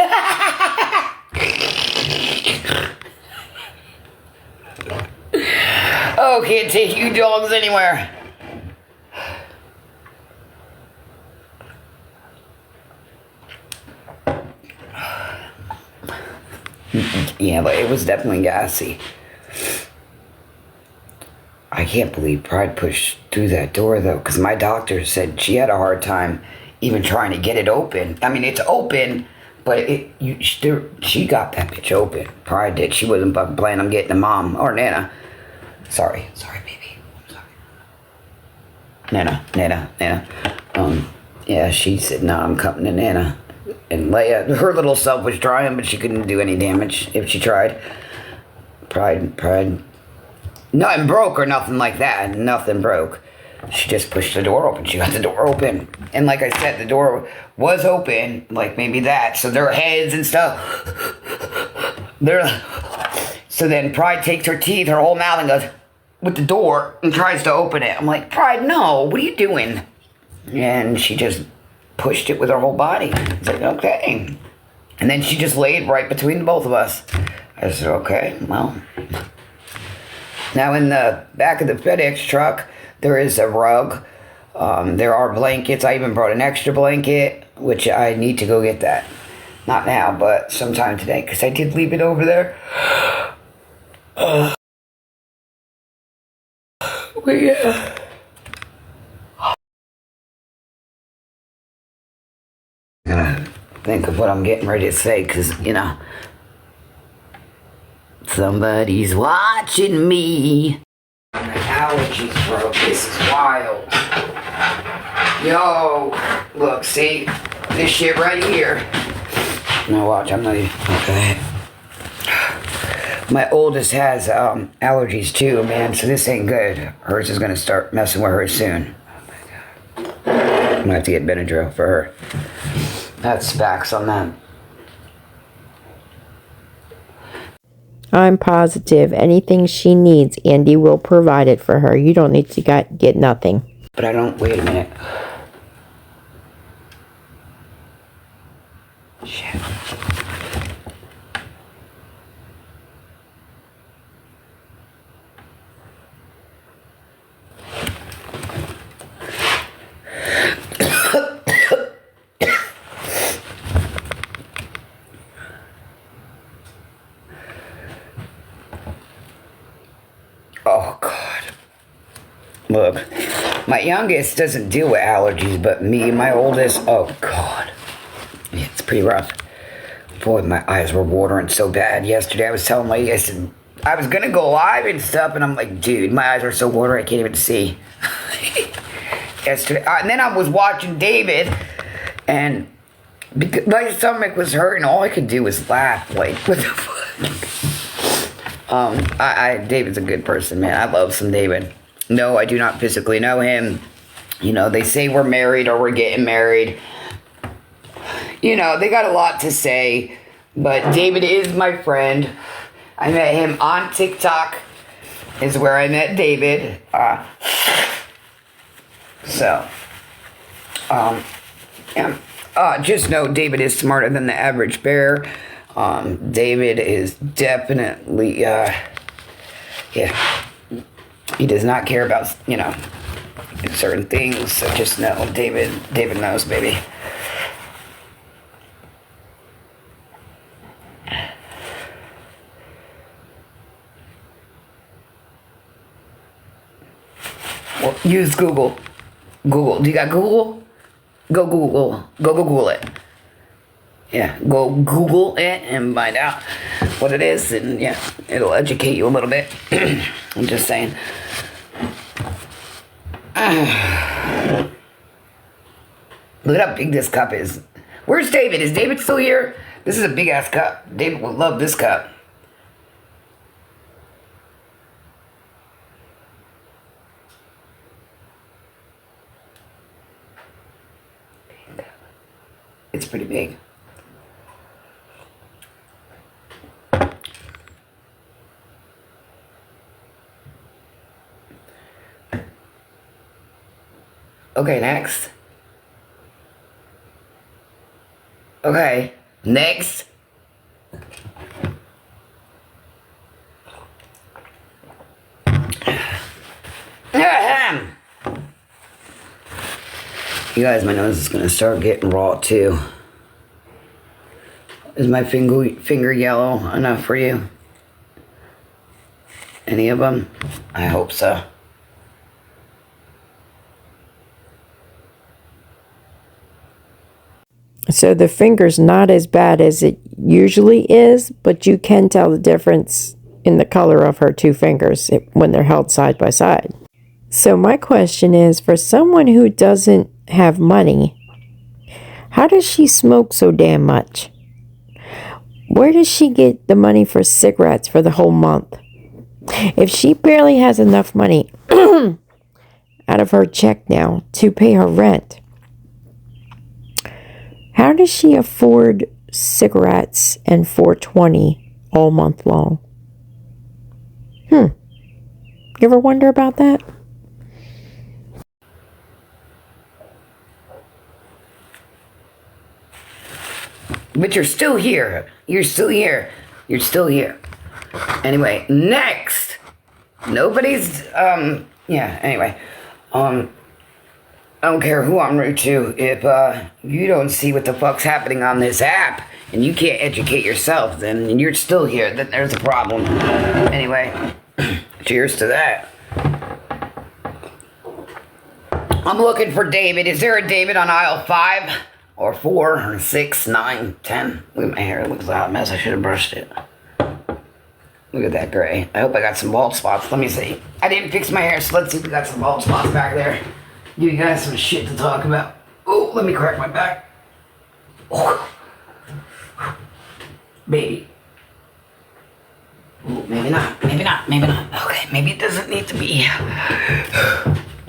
Oh, can't take you dogs anywhere. Yeah, but it was definitely gassy. I can't believe Pride pushed through that door, though, because my doctor said she had a hard time even trying to get it open. I mean, it's open, but she got that bitch open. Pride did. She wasn't fucking planning on getting a mom or Nana. Sorry, baby. Nana. Yeah, she said, no, I'm coming to Nana. And Leia, her little self was trying, but she couldn't do any damage if she tried. Pride. Nothing broke or nothing like that. Nothing broke. She just pushed the door open. She got the door open. And like I said, the door was open, like maybe that. So their heads and stuff. So then Pride takes her teeth, her whole mouth, and goes with the door and tries to open it. I'm like, Pride, no, what are you doing? And she just pushed it with her whole body. It's like, okay. And then she just laid right between the both of us. I said, okay, well. Now in the back of the FedEx truck, there is a rug. There are blankets. I even brought an extra blanket, which I need to go get that. Not now, but sometime today, because I did leave it over there. But yeah. I'm gonna think of what I'm getting ready to say, because, you know, somebody's watching me. My allergies, bro. This is wild. Yo, look, see? This shit right here. No, watch, I'm not even... Okay. My oldest has allergies too, man, so this ain't good. Hers is gonna start messing with her soon. Oh my God. I'm gonna have to get Benadryl for her. That's facts on that. I'm positive anything she needs, Andy will provide it for her. You don't need to get nothing. But I don't... Wait a minute. Shit. Oh, God. Look, my youngest doesn't deal with allergies, but me, my oldest, oh, God. Yeah, it's pretty rough. Boy, my eyes were watering so bad yesterday. I was telling my, I said, I was going to go live and stuff, and I'm like, dude, my eyes are so watering, I can't even see. Yesterday. And then I was watching David, and because my stomach was hurting, all I could do was laugh. Like, what the fuck? David's a good person, man. I love some David. No, I do not physically know him. You know, they say we're married or we're getting married. You know, they got a lot to say, but David is my friend. I met him on TikTok, is where I met David. Just know David is smarter than the average bear. David is definitely, he does not care about, you know, certain things. So just know David knows, baby. Well, use Google. Google. Do you got Google? Go Google. Go Google it. Yeah, go Google it and find out what it is, and yeah, it'll educate you a little bit. I'm just saying. Look at how big this cup is. Where's David? Is David still here? This is a big ass cup. David will love this cup. It's pretty big. Okay, next. Okay, next. You guys, my nose is gonna start getting raw too. Is my finger yellow enough for you? Any of them? I hope so. So the finger's not as bad as it usually is, but you can tell the difference in the color of her two fingers when they're held side by side. So my question is, for someone who doesn't have money, how does she smoke so damn much? Where does she get the money for cigarettes for the whole month? If she barely has enough money out of her check now to pay her rent, how does she afford cigarettes and 420 all month long? You ever wonder about that? But you're still here. You're still here. You're still here. Anyway, next. Nobody's, anyway. I don't care who I'm rude to. If, you don't see what the fuck's happening on this app, and you can't educate yourself, then you're still here. Then there's a problem. Anyway, cheers to that. I'm looking for David. Is there a David on aisle 5? Or 4, or 6, 9, 10. Look at my hair. It looks like a hot mess. I should have brushed it. Look at that gray. I hope I got some bald spots. Let me see. I didn't fix my hair, so let's see if we got some bald spots back there. Give you guys some shit to talk about. Oh, let me crack my back. Oh. Baby. Ooh, maybe not. Maybe not. Maybe not. Okay, maybe it doesn't need to be.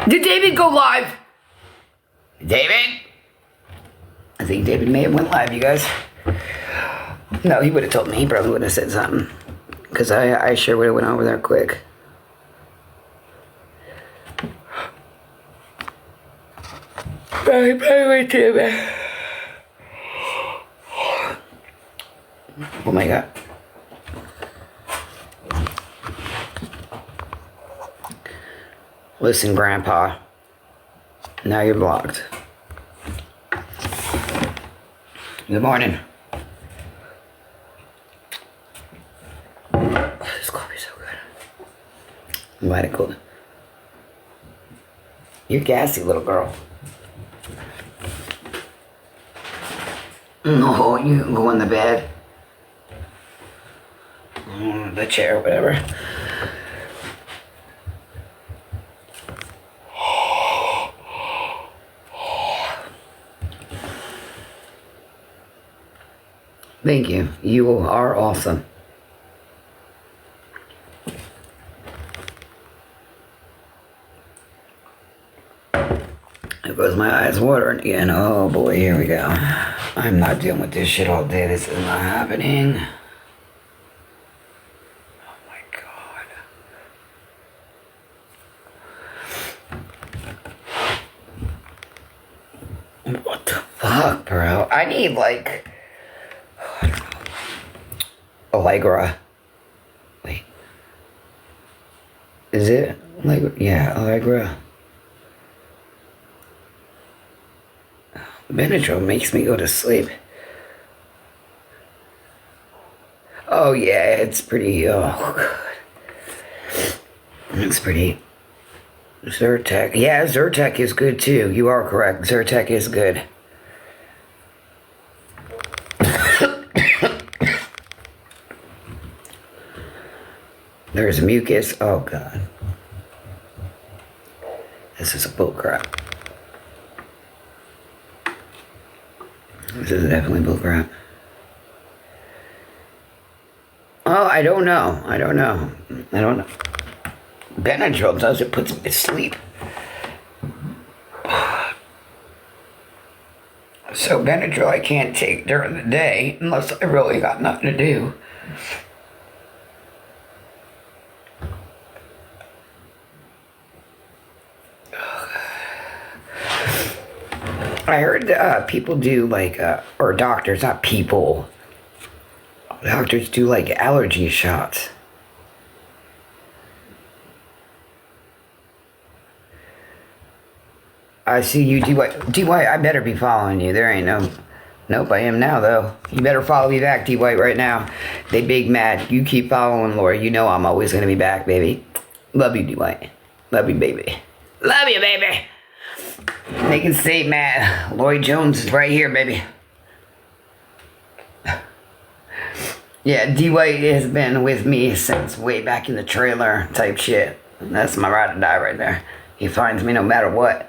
Did David go live? David? I think David may have went live, you guys. No, he would have told me. He probably would have said something. Because I sure would have went over there quick. Probably went to bed. Oh my God. Listen, Grandpa. Now you're blocked. Good morning. This coffee's so good. I'm glad it cooled. You're gassy, little girl. No, you can go in the bed. The chair, whatever. Thank you. You are awesome. There goes my eyes watering again. Oh boy, here we go. I'm not dealing with this shit all day. This is not happening. Oh my God. What the fuck, bro? I need like... I don't know. Allegra. Wait. Is it? Allegra? Yeah, Allegra. Benadryl makes me go to sleep. Oh yeah, it's pretty, oh God. It's pretty. Zyrtec. Yeah, Zyrtec is good too. You are correct. Zyrtec is good. There's mucus. Oh God. This is a bull crap. This is definitely bull crap. Oh, I don't know. I don't know. Benadryl does it, puts me to sleep. So Benadryl I can't take during the day unless I really got nothing to do. I heard people do like, or doctors, not people. Doctors do like allergy shots. I see you, D-White, I better be following you. There ain't no... Nope, I am now, though. You better follow me back, D-White, right now. They big mad. You keep following Laura. You know I'm always going to be back, baby. Love you, D-White. Love you, baby. Love you, baby. They can stay mad. Lloyd Jones is right here, baby. Yeah, D-White has been with me since way back in the trailer type shit. That's my ride or die right there. He finds me no matter what.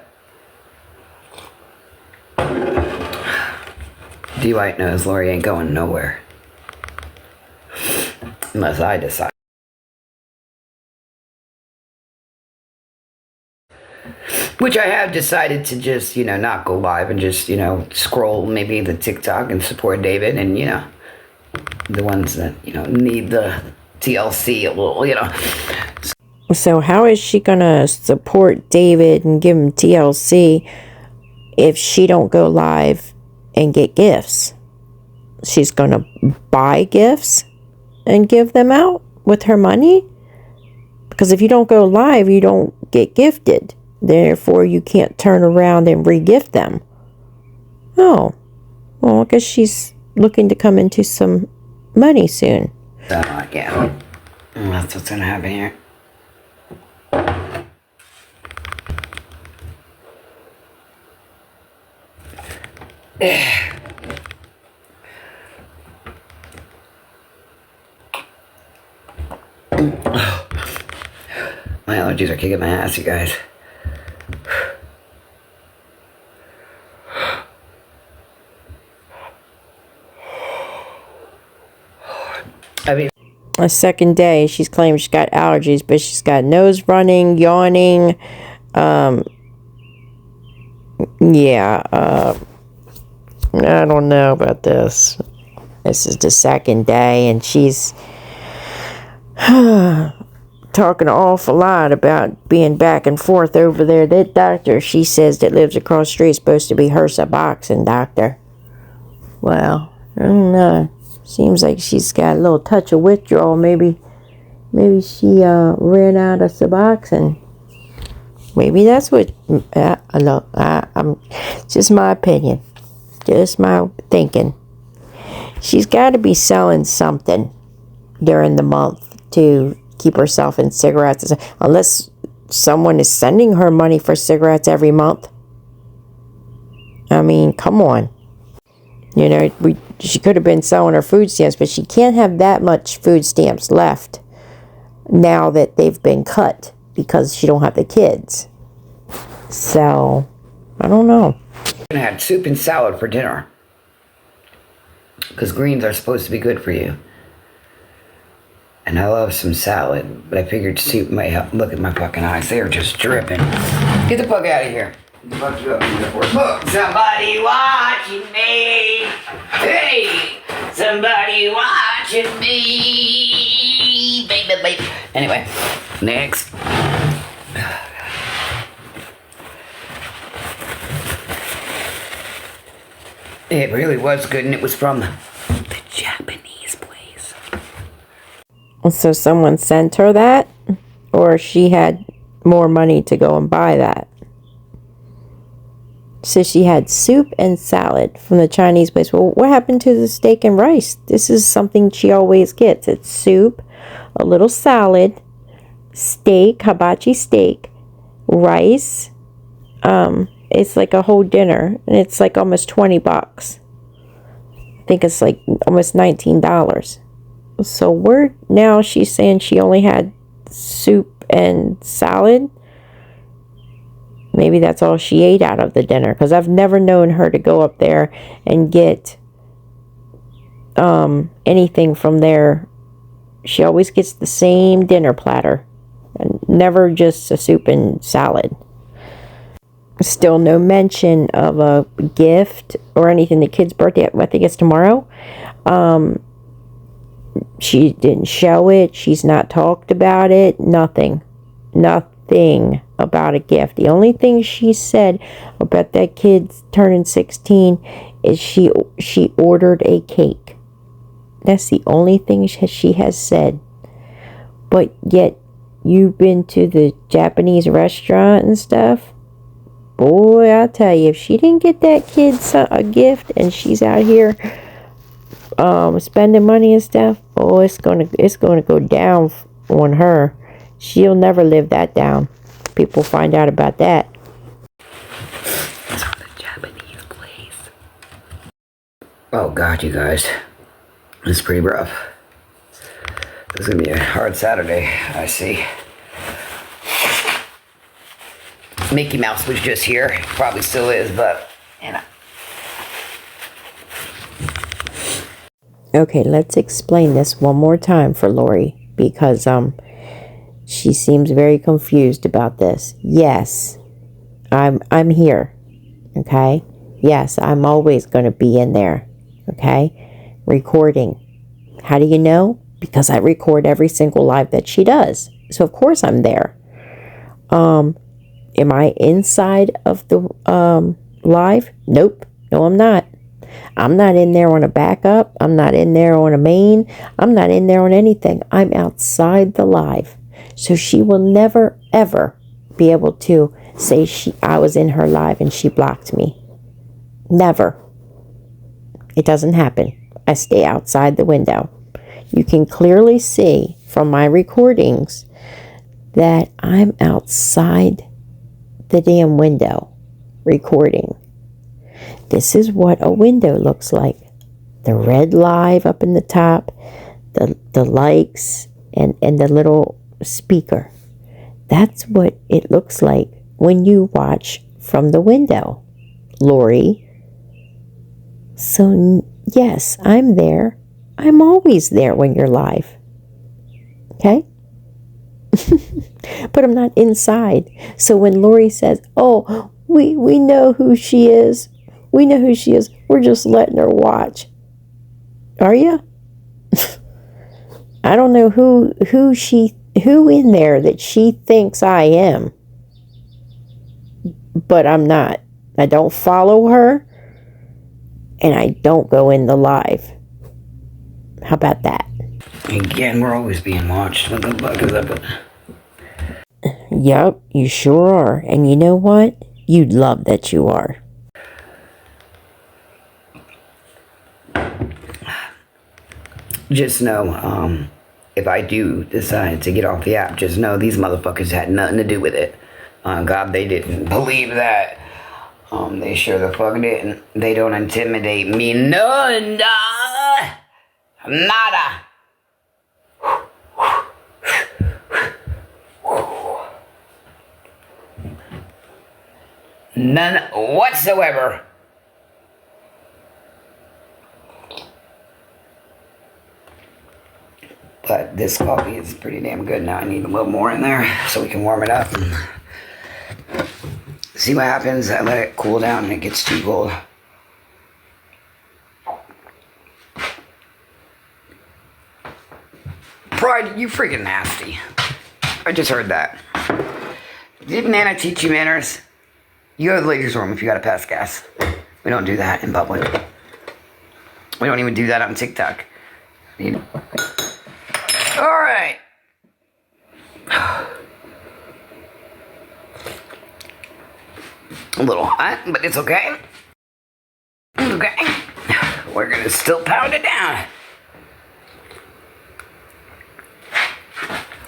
D-White knows Lori ain't going nowhere. Unless I decide. Which I have decided to just, not go live and just, scroll maybe the TikTok and support David and, the ones that, need the TLC a little, So how is she gonna support David and give him TLC if she don't go live and get gifts? she's going to buy gifts and give them out with her money? Because if you don't go live, you don't get gifted. Therefore, you can't turn around and re-gift them. Oh, well, I guess she's looking to come into some money soon. Yeah. That's what's going to happen here. My allergies are kicking my ass, you guys. I mean, a second day, she's claimed she's got allergies, but she's got nose running, yawning. I don't know about this. This is the second day, and she's talking an awful lot about being back and forth over there. That doctor, she says, that lives across the street is supposed to be her Suboxone doctor. Well, I don't know. Seems like she's got a little touch of withdrawal. Maybe she ran out of Suboxone. Maybe that's what. Just my opinion. Just my thinking. She's got to be selling something during the month to keep herself in cigarettes. Unless someone is sending her money for cigarettes every month. I mean, come on. You know, she could have been selling her food stamps, but she can't have that much food stamps left now that they've been cut because she don't have the kids. So, I don't know. I had soup and salad for dinner because greens are supposed to be good for you. And I love some salad, but I figured soup might help. Look at my fucking eyes. They are just dripping. Get the fuck out of here. Look, somebody watching me. Hey, somebody watching me. Baby. Anyway, next. It really was good, and it was from the Japanese place. So someone sent her that? Or she had more money to go and buy that? So she had soup and salad from the Chinese place. Well, what happened to the steak and rice? This is something she always gets. It's soup, a little salad, steak, hibachi steak, rice. It's like a whole dinner, and it's like almost $20. I think it's like almost $19. So now she's saying she only had soup and salad. Maybe that's all she ate out of the dinner, because I've never known her to go up there and get anything from there. She always gets the same dinner platter, and never just a soup and salad. Still no mention of a gift or anything. The kid's birthday, I think it's tomorrow. She didn't show it. She's not talked about it. Nothing about a gift. The only thing she said about that kid turning 16 is she ordered a cake. That's the only thing she has said. But yet, you've been to the Japanese restaurant and stuff. Boy, I'll tell you, if she didn't get that kid a gift and she's out here spending money and stuff, oh, it's gonna go down on her. She'll never live that down. People find out about that. It's on the Japanese place. Oh God, you guys, it's pretty rough. It's gonna be a hard Saturday, I see. Mickey Mouse was just here. Probably still is, but, you know. Okay, let's explain this one more time for Lori, because she seems very confused about this. Yes, I'm here. Okay? Yes, I'm always going to be in there. Okay? Recording. How do you know? Because I record every single live that she does. So of course I'm there. Am I inside of the live? Nope. No, I'm not. I'm not in there on a backup. I'm not in there on a main. I'm not in there on anything. I'm outside the live. So she will never, ever be able to say I was in her live and she blocked me. Never. It doesn't happen. I stay outside the window. You can clearly see from my recordings that I'm outside the damn window recording. This is what a window looks like. The red live up in the top, the likes, and the little speaker. That's what it looks like when you watch from the window, Lori. So, yes, I'm there. I'm always there when you're live. Okay? But I'm not inside. So when Lori says, oh, we know who she is. We know who she is. We're just letting her watch. Are you? I don't know who in there that she thinks I am. But I'm not. I don't follow her. And I don't go in the live. How about that? Again, we're always being watched. What the fuck is up with... Yup, you sure are. And you know what? You'd love that you are. Just know, if I do decide to get off the app, just know these motherfuckers had nothing to do with it. God, they didn't believe that. They sure the fuck didn't. They don't intimidate me. None. Nada. None whatsoever. But this coffee is pretty damn good now. I need a little more in there so we can warm it up and see what happens. I let it cool down and it gets too cold. Pride, you freaking nasty. I just heard that. Did Nana teach you manners? You go to the ladies' room if you gotta pass gas. We don't do that in public. We don't even do that on TikTok. Alright. A little hot, but it's okay. Okay. We're gonna still pound it down.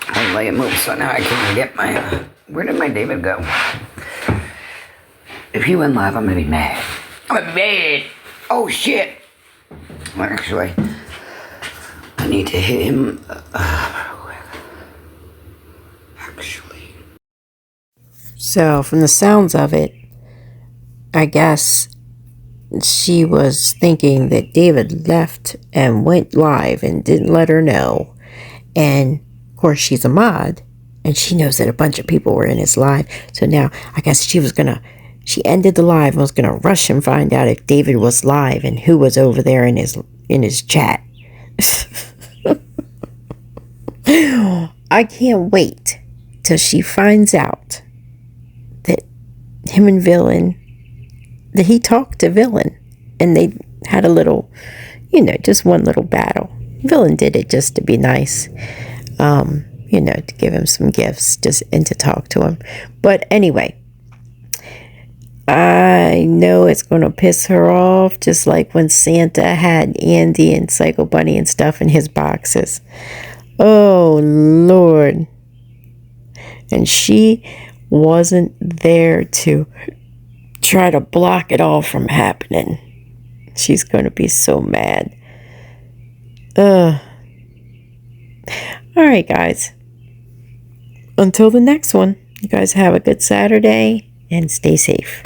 I'll lay it move so now I can get my... where did my David go? If he went live, I'm gonna be mad. I'm mad. Oh shit. Well, actually, I need to hit him. Actually. So, from the sounds of it, I guess she was thinking that David left and went live and didn't let her know. And, of course, she's a mod, and she knows that a bunch of people were in his live. So now, I guess she ended the live and was going to rush and find out if David was live and who was over there in his chat. I can't wait till she finds out that him and Villain, that he talked to Villain and they had a little, just one little battle. Villain did it just to be nice, to give him some gifts and to talk to him. But anyway, I know it's going to piss her off, just like when Santa had Andy and Psycho Bunny and stuff in his boxes. Oh, Lord. And she wasn't there to try to block it all from happening. She's going to be so mad. All right, guys. Until the next one, you guys have a good Saturday and stay safe.